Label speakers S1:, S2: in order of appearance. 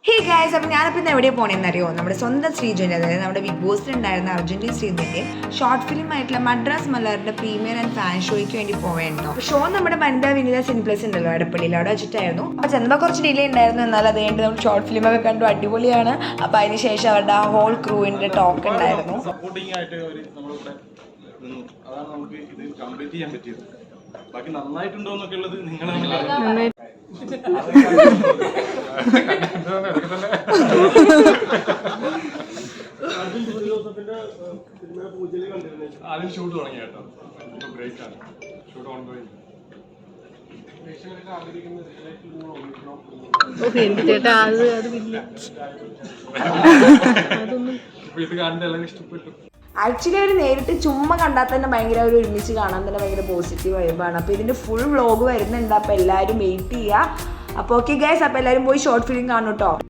S1: Hey guys, അപ്പോൾ ഞാനിപ്പോൾ ഇന്ന് എവിടെയാണ് പോകണമെന്നറിയോ? നമ്മുടെ സ്വന്തം ശ്രീജുവിൻ്റെ, അതായത് നമ്മുടെ ബിഗ് ബോസിലുണ്ടായിരുന്ന അർജുൻ്റെയും ശ്രീജുവിൻ്റെയും ഷോർട്ട് ഫിലിം ആയിട്ടുള്ള മദ്രാസ് മലറിൻ്റെ പ്രീമിയർ ആൻഡ് ഫാൻ ഷോയ്ക്ക് വേണ്ടി പോവേണ്ടോ. അപ്പോൾ ഷോ നമ്മുടെ വനിതാ വിനീത സിനിപ്ലസ് ഉണ്ടല്ലോ എടപ്പള്ളിയിൽ, അവിടെ വെച്ചിട്ടായിരുന്നു. അപ്പോൾ ചെന്നപ്പോൾ കുറച്ച് ഡിലേ ഉണ്ടായിരുന്നു, എന്നാൽ അത് കഴിഞ്ഞിട്ട് നമ്മൾ ഷോർട്ട് ഫിലിമൊക്കെ കണ്ടു, അടിപൊളിയാണ്. അപ്പോൾ അതിന് ശേഷം അവരുടെ ആ ഹോൾ ക്രൂവിൻ്റെ ടോക്ക് ഉണ്ടായിരുന്നു.
S2: സപ്പോർട്ടിംഗ് ആയിട്ട് നമ്മളിവിടെ നിന്നു, അതാണ് നമുക്ക് ഇത് കംപ്ലീറ്റ് ചെയ്യാൻ പറ്റിയത്. ബാക്കി നന്നായിട്ടുണ്ടോ എന്നൊക്കെ ഉള്ളത് നിങ്ങളെ ആദ്യം ഷൂട്ട് തുടങ്ങി കേട്ടോ, ബ്രേക്കാണ് ഷൂട്ട് ഓൺ ഗോയിങ്. ഇത് കാണുന്നത് എല്ലാവരും ഇഷ്ടപ്പെട്ടു.
S1: ആക്ച്വലി അവർ നേരിട്ട് ചുമ്മാ കണ്ടാൽ തന്നെ ഭയങ്കര ഒരു ഒരുമിച്ച് കാണാൻ തന്നെ ഭയങ്കര പോസിറ്റീവ് വൈബാണ്. അപ്പോൾ ഇതിൻ്റെ ഫുൾ വ്ളോഗ് വരുന്നുണ്ട്, അപ്പോൾ എല്ലാവരും വെയിറ്റ് ചെയ്യുക. അപ്പോൾ ഓക്കെ ഗൈസ്, അപ്പോൾ എല്ലാവരും പോയി ഷോർട്ട് ഫിലിം കാണും കേട്ടോ.